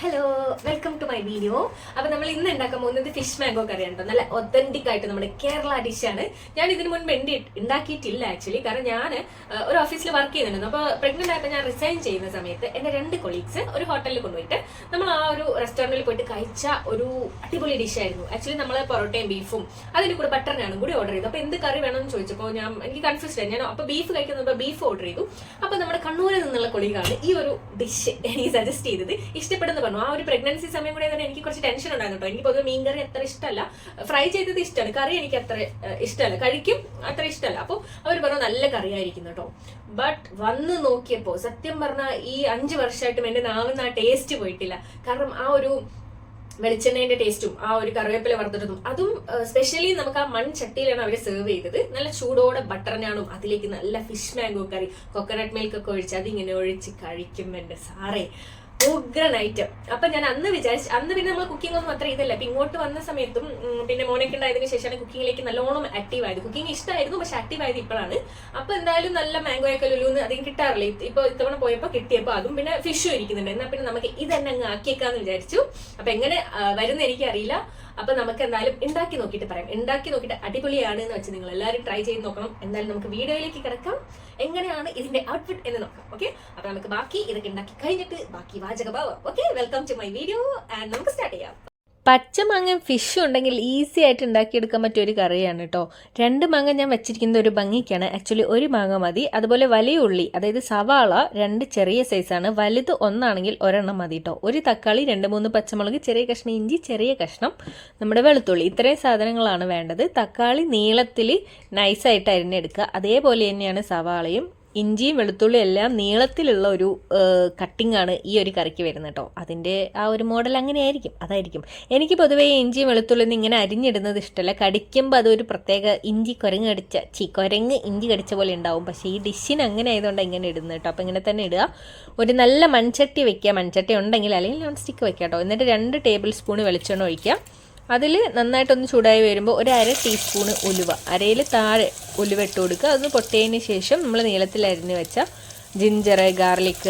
Hello, welcome to my video. അപ്പൊ നമ്മൾ ഇന്ന് ഉണ്ടാക്കാൻ പോകുന്നത് ഫിഷ് മാംഗോ കറി ഉണ്ടോ. നല്ല ഒത്തന്റിക് ആയിട്ട് നമ്മുടെ കേരള ഡിഷാണ്. ഞാൻ ഇതിന് മുൻപ് ഉണ്ടാക്കിയിട്ടില്ല ആക്ച്വലി. കാരണം ഞാൻ ഒരു ഓഫീസിൽ വർക്ക് ചെയ്യുന്നുണ്ടായിരുന്നു. അപ്പോൾ പ്രഗ്നന്റ് ആയിട്ട് ഞാൻ റിസൈൻ ചെയ്യുന്ന സമയത്ത് എന്റെ 2 കൊളീഗ്സ് ഒരു ഹോട്ടലിൽ കൊണ്ടുപോയിട്ട് നമ്മൾ ആ ഒരു റെസ്റ്റോറന്റിൽ പോയിട്ട് കഴിച്ച ഒരു അടിപൊളി ഡിഷായിരുന്നു. ആക്ച്വലി നമ്മൾ പൊറോട്ടയും ബീഫും അതിന് കൂടെ ബട്ടർ നാനും കൂടി ഓർഡർ ചെയ്തു. അപ്പോൾ എന്ത് കറി വേണമെന്ന് ചോദിച്ചപ്പോൾ എനിക്ക് കൺഫ്യൂസ്ഡ് ആയി. ഞാൻ അപ്പോൾ ബീഫ് കഴിക്കുന്നത് ബീഫ് ഓർഡർ ചെയ്തു. അപ്പോൾ നമ്മുടെ കണ്ണൂരിൽ നിന്നുള്ള കൊളീഗാണ് ഈ ഒരു ഡിഷ് എനിക്ക് സജസ്റ്റ് ചെയ്തത്. ഇഷ്ടപ്പെടുന്ന പറഞ്ഞു. ആ ഒരു പ്രഗ്നൻസി സമയം കൂടെ തന്നെ എനിക്ക് കുറച്ച് ടെൻഷൻ ഉണ്ടായിരുന്നു കേട്ടോ. എനിക്ക് പൊതുവെ മീൻ കറി അത്ര ഇഷ്ടമല്ല, ഫ്രൈ ചെയ്തത് ഇഷ്ടമാണ്, കറി എനിക്ക് അത്ര ഇഷ്ടമല്ല, കഴിക്കും അത്ര ഇഷ്ടമല്ല. അപ്പോൾ അവർ പറഞ്ഞു നല്ല കറിയായിരിക്കും കേട്ടോ. ബട്ട് വന്ന് നോക്കിയപ്പോൾ സത്യം പറഞ്ഞാൽ ഈ 5 വർഷമായിട്ടും എന്റെ നാവിന്ന് ആ ടേസ്റ്റ് പോയിട്ടില്ല. കാരണം ആ ഒരു വെളിച്ചെണ്ണേന്റെ ടേസ്റ്റും ആ ഒരു കറിവേപ്പില വറുത്തിട്ടതും അതും സ്പെഷ്യലി നമുക്ക് ആ മൺചട്ടിയിലാണ് അവർ സെർവ് ചെയ്തത്. നല്ല ചൂടോടെ ബട്ടർ നാനും അതിലേക്ക് നല്ല ഫിഷ് മാംഗോ കറി കോക്കനട്ട് മിൽക്ക് ഒക്കെ ഒഴിച്ച് അതിങ്ങനെ ഒഴിച്ച് കഴിക്കും എന്റെ സാറേ, ഉഗ്രൻ ഐറ്റം. അപ്പൊ ഞാൻ അന്ന് വിചാരിച്ചു, അന്ന് പിന്നെ നമ്മൾ കുക്കിംഗ് ഒന്നും അത്ര ഇതല്ല. അപ്പൊ ഇങ്ങോട്ട് വന്ന സമയത്തും പിന്നെ മോനൊക്കെ ഉണ്ടായതിനു ശേഷമാണ് കുക്കിങ്ങിലേക്ക് നല്ലോണം ആക്റ്റീവ് ആയത്. കുക്കിംഗ് ഇഷ്ടമായിരുന്നു, പക്ഷെ ആക്റ്റീവ് ആയത് ഇപ്പോഴാണ്. അപ്പൊ എന്തായാലും നല്ല മാംഗോ ഒക്കെ ലുലുന്ന് അധികം കിട്ടാറില്ല. ഇപ്പൊ ഇത്തവണ പോയപ്പോ കിട്ടിയപ്പോ അതും പിന്നെ ഫിഷും ഇരിക്കുന്നുണ്ട്. എന്നാ പിന്നെ നമുക്ക് ഇതന്നെ അങ്ങ് ആക്കിയേക്കാന്ന് വിചാരിച്ചു. അപ്പൊ എങ്ങനെ വരുന്ന എനിക്കറിയില്ല. അപ്പൊ നമുക്ക് എന്തായാലും ഉണ്ടാക്കി നോക്കിയിട്ട് പറയാം. ഉണ്ടാക്കി നോക്കിയിട്ട് അടിപൊളിയാണ് എന്ന് വെച്ച് നിങ്ങൾ എല്ലാവരും ട്രൈ ചെയ്ത് നോക്കണം. എന്തായാലും നമുക്ക് വീഡിയോയിലേക്ക് കിടക്കാം. എങ്ങനെയാണ് ഇതിന്റെ ഔട്ട്ഫിറ്റ് എന്ന് നോക്കാം. ഓക്കെ, അപ്പൊ നമുക്ക് ബാക്കി ഇതൊക്കെ ഉണ്ടാക്കി കഴിഞ്ഞിട്ട് ബാക്കി വാചകഭാവം. Okay, welcome to my video and നമുക്ക് സ്റ്റാർട്ട് ചെയ്യാം. പച്ചമാങ്ങ ഫിഷും ഉണ്ടെങ്കിൽ ഈസി ആയിട്ട് ഉണ്ടാക്കിയെടുക്കാൻ പറ്റിയ ഒരു കറിയാണ് കേട്ടോ. 2 മാങ്ങ ഞാൻ വെച്ചിരിക്കുന്നത് ഒരു ഭംഗിക്കാണ്. ആക്ച്വലി 1 മാങ്ങ മതി. അതുപോലെ വലിയ ഉള്ളി, അതായത് സവാള 2 ചെറിയ സൈസാണ്. വലുത് 1 ആണെങ്കിൽ 1 മതി കേട്ടോ. 1 തക്കാളി, 2-3 പച്ചമുളക്, ചെറിയ കഷ്ണം ഇഞ്ചി, ചെറിയ കഷ്ണം നമ്മുടെ വെളുത്തുള്ളി. ഇത്രയും സാധനങ്ങളാണ് വേണ്ടത്. തക്കാളി നീളത്തിൽ നൈസായിട്ട് അരിഞ്ഞെടുക്കുക. അതേപോലെ തന്നെയാണ് സവാളയും. ഇഞ്ചിയും വെളുത്തുള്ളിയും എല്ലാം നീളത്തിലുള്ള ഒരു കട്ടിംഗ് ആണ് ഈ ഒരു കറിക്ക് വരുന്നത് കേട്ടോ. അതിൻ്റെ ആ ഒരു മോഡൽ അങ്ങനെയായിരിക്കും, അതായിരിക്കും. എനിക്ക് പൊതുവേ ഇഞ്ചിയും വെളുത്തുള്ളിയും ഇങ്ങനെ അരിഞ്ഞിടുന്നത് ഇഷ്ടമല്ല. കടിക്കുമ്പോൾ അതൊരു പ്രത്യേക കുരങ്ങ് ഇഞ്ചി കടിച്ച പോലെ ഉണ്ടാവും. പക്ഷേ ഈ ഡിഷിന് അങ്ങനെ ആയതുകൊണ്ട് ഇങ്ങനെ ഇടുന്നത് കേട്ടോ. അപ്പോൾ ഇങ്ങനെ തന്നെ ഇടുക. ഒരു നല്ല മൺചട്ടി വെക്കുക. മൺചട്ടി ഉണ്ടെങ്കിൽ അല്ലെങ്കിൽ നോൺ സ്റ്റിക്ക് വെക്കുക കേട്ടോ. എന്നിട്ട് 2 ടേബിൾ സ്പൂൺ വെളിച്ചെണ്ണ ഒഴിക്കുക. അതിൽ നന്നായിട്ടൊന്ന് ചൂടായി വരുമ്പോൾ 1/2 ടീസ്പൂണ് ഉലുവ, അരയിൽ താഴെ ഉലുവ ഇട്ട് കൊടുക്കുക. അതൊന്ന് പൊട്ടിയതിന് ശേഷം നമ്മൾ നീളത്തിൽ അരിഞ്ഞ് വെച്ച ജിഞ്ചർ, ഗാർലിക്,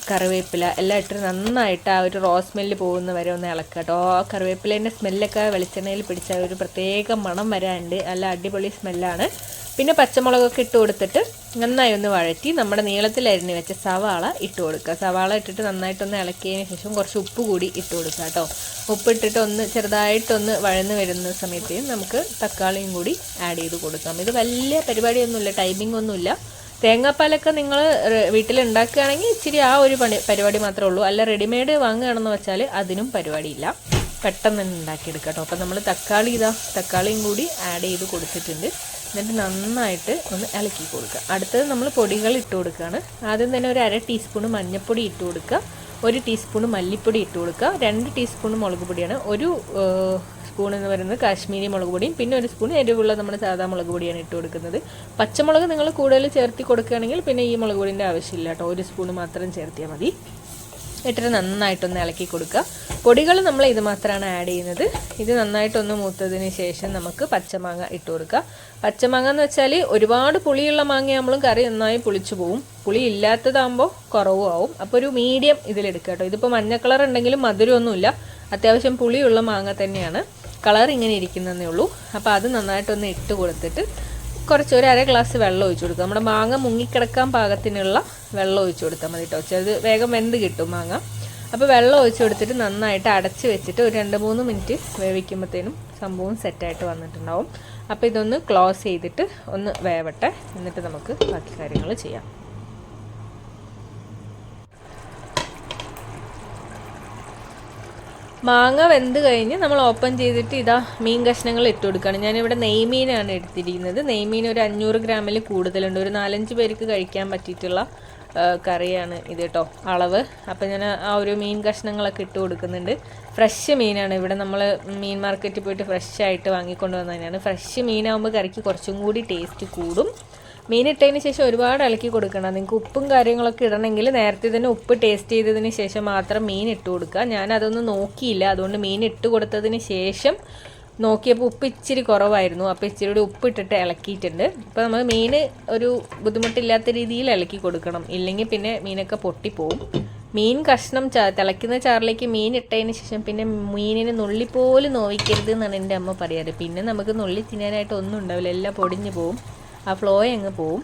കറിവേപ്പില എല്ലാം ഇട്ട് നന്നായിട്ട് ആ ഒരു റോ സ്മെല്ല് പോകുന്ന വരെ ഒന്ന് ഇളക്കുക കേട്ടോ. ആ കറിവേപ്പിലേൻ്റെ സ്മെല്ലൊക്കെ വെളിച്ചെണ്ണയിൽ പിടിച്ച ഒരു പ്രത്യേക മണം വരാനുണ്ട്. നല്ല അടിപൊളി സ്മെല്ലാണ്. പിന്നെ പച്ചമുളകൊക്കെ ഇട്ട് കൊടുത്തിട്ട് നന്നായി ഒന്ന് വഴറ്റി നമ്മുടെ നീളത്തിൽ അരിഞ്ഞ് വെച്ച സവാള ഇട്ട് കൊടുക്കുക. സവാള ഇട്ടിട്ട് നന്നായിട്ടൊന്ന് ഇളക്കിയതിന് ശേഷം കുറച്ച് ഉപ്പ് കൂടി ഇട്ട് കൊടുക്കുക കേട്ടോ. ഉപ്പിട്ടിട്ട് ഒന്ന് ചെറുതായിട്ടൊന്ന് വഴന്ന് വരുന്ന സമയത്ത് നമുക്ക് തക്കാളിയും കൂടി ആഡ് ചെയ്ത് കൊടുക്കാം. ഇത് വലിയ പരിപാടിയൊന്നുമില്ല, ടൈമിംഗ് ഒന്നുമില്ല. തേങ്ങാപ്പാലൊക്കെ നിങ്ങൾ വീട്ടിൽ ഉണ്ടാക്കുകയാണെങ്കിൽ ഇച്ചിരി ആ ഒരു പരിപാടി മാത്രമേ ഉള്ളൂ. അല്ല റെഡിമെയ്ഡ് വാങ്ങുകയാണെന്ന് വെച്ചാൽ അതിനും പരിപാടിയില്ല. പെട്ടെന്ന് തന്നെ ഉണ്ടാക്കിയെടുക്കാം കേട്ടോ. അപ്പോൾ നമ്മൾ തക്കാളിയും കൂടി ആഡ് ചെയ്ത് കൊടുത്തിട്ടുണ്ട്. എന്നിട്ട് നന്നായിട്ട് ഒന്ന് ഇളക്കി കൊടുക്കുക. അടുത്തത് നമ്മൾ പൊടികൾ ഇട്ട് കൊടുക്കുകയാണ്. ആദ്യം തന്നെ 1/2 ടീസ്പൂൺ മഞ്ഞൾപ്പൊടി ഇട്ട് കൊടുക്കുക. 1 ടീസ്പൂൺ മല്ലിപ്പൊടി ഇട്ട് കൊടുക്കുക. 2 ടീസ്പൂൺ മുളക് പൊടിയാണ്. 1 സ്പൂൺ എന്ന് പറയുന്നത് കാശ്മീരി മുളക് പൊടിയും പിന്നെ 1 സ്പൂൺ എരിവുള്ള നമ്മുടെ സാധാ മുളക് പൊടിയാണ് ഇട്ട് കൊടുക്കുന്നത്. പച്ചമുളക് നിങ്ങൾ കൂടുതൽ ചേർത്തി കൊടുക്കുകയാണെങ്കിൽ പിന്നെ ഈ മുളക് പൊടിൻ്റെ ആവശ്യമില്ല കേട്ടോ. 1 സ്പൂൺ മാത്രം ചേർത്തിയാൽ മതി. ഇട്ടിട്ട് നന്നായിട്ടൊന്ന് ഇളക്കി കൊടുക്കുക. പൊടികൾ നമ്മൾ ഇത് മാത്രമാണ് ആഡ് ചെയ്യുന്നത്. ഇത് നന്നായിട്ടൊന്ന് മൂത്തതിന് ശേഷം നമുക്ക് പച്ചമാങ്ങ ഇട്ട് കൊടുക്കുക. പച്ചമാങ്ങ എന്ന് വെച്ചാൽ ഒരുപാട് പുളിയുള്ള മാങ്ങയാകുമ്പോഴും കറി നന്നായി പുളിച്ചു പോവും. പുളി ഇല്ലാത്തതാകുമ്പോൾ കുറവും ആവും. അപ്പോൾ ഒരു മീഡിയം ഇതിലെടുക്കുക കേട്ടോ. ഇതിപ്പോൾ മഞ്ഞ കളർ ഉണ്ടെങ്കിലും മധുരമൊന്നുമില്ല, അത്യാവശ്യം പുളിയുള്ള മാങ്ങ തന്നെയാണ്. കളർ ഇങ്ങനെ ഇരിക്കുന്നതേ ഉള്ളൂ. അപ്പോൾ അത് നന്നായിട്ടൊന്ന് ഇട്ട് കൊടുത്തിട്ട് കുറച്ച് 1/2 ഗ്ലാസ് വെള്ളം ഒഴിച്ചു കൊടുക്കുക. നമ്മുടെ മാങ്ങ മുങ്ങിക്കിടക്കാൻ പാകത്തിനുള്ള വെള്ളം ഒഴിച്ചു കൊടുത്താൽ മതി കേട്ടോ. ചിലത് വേഗം വെന്ത് കിട്ടും മാങ്ങ. അപ്പോൾ വെള്ളം ഒഴിച്ചു കൊടുത്തിട്ട് നന്നായിട്ട് അടച്ച് വെച്ചിട്ട് ഒരു 2-3 മിനിറ്റ് വേവിക്കുമ്പോഴത്തേനും സംഭവം സെറ്റായിട്ട് വന്നിട്ടുണ്ടാവും. അപ്പോൾ ഇതൊന്ന് ക്ലോസ് ചെയ്തിട്ട് ഒന്ന് വേവട്ടെ. എന്നിട്ട് നമുക്ക് ബാക്കി കാര്യങ്ങൾ ചെയ്യാം. മാങ്ങ വെന്ത് കഴിഞ്ഞ് നമ്മൾ ഓപ്പൺ ചെയ്തിട്ട് മീൻ കഷ്ണങ്ങൾ ഇട്ട് കൊടുക്കുകയാണ്. ഞാനിവിടെ നെയ്മീനാണ് എടുത്തിരിക്കുന്നത്. നെയ്മീൻ ഒരു 500 ഗ്രാമിൽ കൂടുതലുണ്ട്. ഒരു 4-5 പേർക്ക് കഴിക്കാൻ പറ്റിയിട്ടുള്ള കറിയാണ് ഇത് കേട്ടോ അളവ്. അപ്പം ഞാൻ ആ ഒരു മീൻ കഷ്ണങ്ങളൊക്കെ ഇട്ട് കൊടുക്കുന്നുണ്ട്. ഫ്രഷ് മീനാണ്. ഇവിടെ നമ്മൾ മീൻ മാർക്കറ്റിൽ പോയിട്ട് ഫ്രഷ് ആയിട്ട് വാങ്ങിക്കൊണ്ട് വന്നതിനാണ്. ഫ്രഷ് മീനാകുമ്പോൾ കറിക്ക് കുറച്ചും കൂടി ടേസ്റ്റ് കൂടും. മീൻ ഇട്ടതിന് ശേഷം ഒരുപാട് ഇളക്കി കൊടുക്കണം. നിങ്ങൾക്ക് ഉപ്പും കാര്യങ്ങളൊക്കെ ഇടണമെങ്കിൽ നേരത്തെ തന്നെ ഉപ്പ് ടേസ്റ്റ് ചെയ്തതിന് ശേഷം മാത്രം മീൻ ഇട്ട് കൊടുക്കുക. ഞാനതൊന്നും നോക്കിയില്ല, അതുകൊണ്ട് മീൻ ഇട്ട് കൊടുത്തതിന് ശേഷം നോക്കിയപ്പോൾ ഉപ്പ് ഇച്ചിരി കുറവായിരുന്നു. അപ്പോൾ ഇച്ചിരി കൂടി ഉപ്പിട്ടിട്ട് ഇളക്കിയിട്ടുണ്ട്. അപ്പോൾ നമ്മൾ മീൻ ഒരു ബുദ്ധിമുട്ടില്ലാത്ത രീതിയിൽ ഇളക്കി കൊടുക്കണം, ഇല്ലെങ്കിൽ പിന്നെ മീനൊക്കെ പൊട്ടിപ്പോവും. മീൻ കഷ്ണം തിളയ്ക്കുന്ന ചാറിലേക്ക് മീൻ ഇട്ടതിന് ശേഷം പിന്നെ മീനിന് നുള്ളിപ്പോലും നോവിക്കരുത് എന്നാണ് എൻ്റെ അമ്മ പറയാറ്. പിന്നെ നമുക്ക് നുള്ളി തിന്നാനായിട്ട് ഒന്നും ഉണ്ടാവില്ല, എല്ലാം പൊടിഞ്ഞു പോവും, ആ ഫ്ലോ അങ്ങ് പോവും.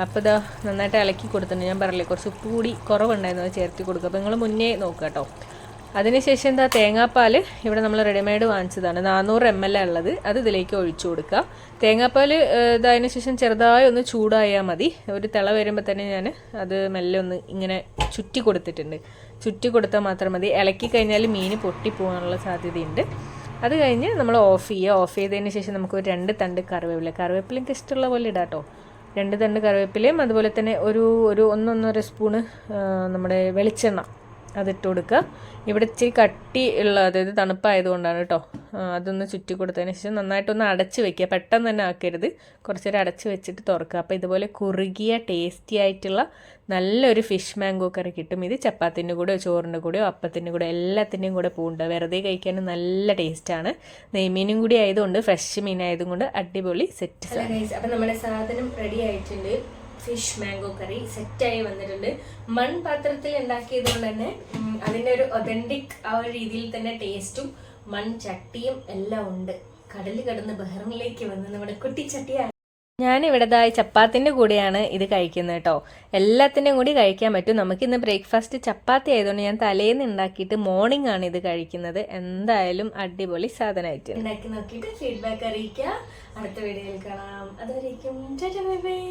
അപ്പോൾ ഇതാ നന്നായിട്ട് ഇളക്കി കൊടുത്തിട്ടുണ്ട്. ഞാൻ പറയില്ലേ കുറച്ച് ഉപ്പ് കൂടി കുറവുണ്ടായിരുന്നു, അത് ചേർത്തി കൊടുക്കുക. അപ്പോൾ നിങ്ങൾ മുന്നേ നോക്കുക കേട്ടോ. അതിനുശേഷം എന്താ തേങ്ങാപ്പാൽ ഇവിടെ നമ്മൾ റെഡിമെയ്ഡ് വാങ്ങിച്ചതാണ്, 400 ml ഉള്ളത്, അത് ഇതിലേക്ക് ഒഴിച്ചു കൊടുക്കുക. തേങ്ങാപ്പാൽ ഇതതിന് ശേഷം ചെറുതായി ഒന്ന് ചൂടായാൽ മതി. ഒരു തിള വരുമ്പോൾ തന്നെ ഞാൻ അത് മെല്ലെ ഒന്ന് ഇങ്ങനെ ചുറ്റി കൊടുത്തിട്ടുണ്ട്. ചുറ്റി കൊടുത്താൽ മാത്രം മതി. ഇളക്കി കഴിഞ്ഞാൽ മീൻ പൊട്ടിപ്പോകാനുള്ള സാധ്യതയുണ്ട്. അത് കഴിഞ്ഞ് നമ്മൾ ഓഫ് ചെയ്യുക. ഓഫ് ചെയ്തതിന് ശേഷം നമുക്ക് ഒരു 2 തണ്ട് കറിവേപ്പില എനിക്ക് ഇഷ്ടമുള്ള പോലെ ഇടാം കേട്ടോ. 2 തണ്ട് കറിവേപ്പിലയും അതുപോലെ തന്നെ ഒരു 1-1.5 സ്പൂണ് നമ്മുടെ വെളിച്ചെണ്ണ അതിട്ട് കൊടുക്കുക. ഇവിടെ ഇച്ചിരി കട്ടി ഉള്ള, അതായത് തണുപ്പായതുകൊണ്ടാണ് കേട്ടോ. അതൊന്ന് ചുറ്റി കൊടുത്തതിന് ശേഷം നന്നായിട്ടൊന്ന് അടച്ച് വെക്കുക. പെട്ടെന്ന് തന്നെ ആക്കരുത്, കുറച്ച് നേരം അടച്ച് വെച്ചിട്ട് തുറക്കുക. അപ്പോൾ ഇതുപോലെ കുറുകിയ ടേസ്റ്റി ആയിട്ടുള്ള നല്ലൊരു ഫിഷ് മാംഗോ കറി കിട്ടും. ഇത് ചപ്പാത്തിൻ്റെ കൂടെയോ ചോറിൻ്റെ കൂടെയോ അപ്പത്തിൻ്റെ കൂടെ എല്ലാത്തിൻ്റെയും കൂടെ പോകുന്നുണ്ട്. വെറുതെ കഴിക്കാൻ നല്ല ടേസ്റ്റാണ്. നെയ്മീനും കൂടി ആയതുകൊണ്ട്, ഫ്രഷ് മീനായതും കൊണ്ട് അടിപൊളി സെറ്റ്. അപ്പം നമ്മുടെ സാധനം റെഡി ആയിട്ടുണ്ട്. ഫിഷ് മാംഗോ കറി സെറ്റായി വന്നിട്ടുണ്ട്. മൺപാത്രത്തിൽ ഉണ്ടാക്കിയത് കൊണ്ട് തന്നെ അതിൻ്റെ ഒരു ഒതൻറ്റിക് ആ ഒരു രീതിയിൽ തന്നെ ടേസ്റ്റും മൺചട്ടിയും എല്ലാം ഉണ്ട്. കടൽ കടന്ന് ബഹറിനിലേക്ക് വന്ന് നമ്മുടെ കുട്ടിച്ചട്ടിയാണ്. ഞാനിവിടെ ചപ്പാത്തിൻ്റെ കൂടെയാണ് ഇത് കഴിക്കുന്നത് കേട്ടോ. എല്ലാത്തിൻ്റെയും കൂടി കഴിക്കാൻ പറ്റും. നമുക്കിന്ന് ബ്രേക്ക്ഫാസ്റ്റ് ചപ്പാത്തി ആയതുകൊണ്ട് ഞാൻ തലേന്ന് ഉണ്ടാക്കിയിട്ട് മോർണിംഗ് ആണ് ഇത് കഴിക്കുന്നത്. എന്തായാലും അടിപൊളി സാധനമായിട്ട് ഉണ്ടാക്കി നോക്കിയിട്ട് ഫീഡ്ബാക്ക് അറിയിക്കുക. അടുത്ത വീഡിയോയിൽ കാണാം. അതുവരേക്കും ബൈ ബൈ.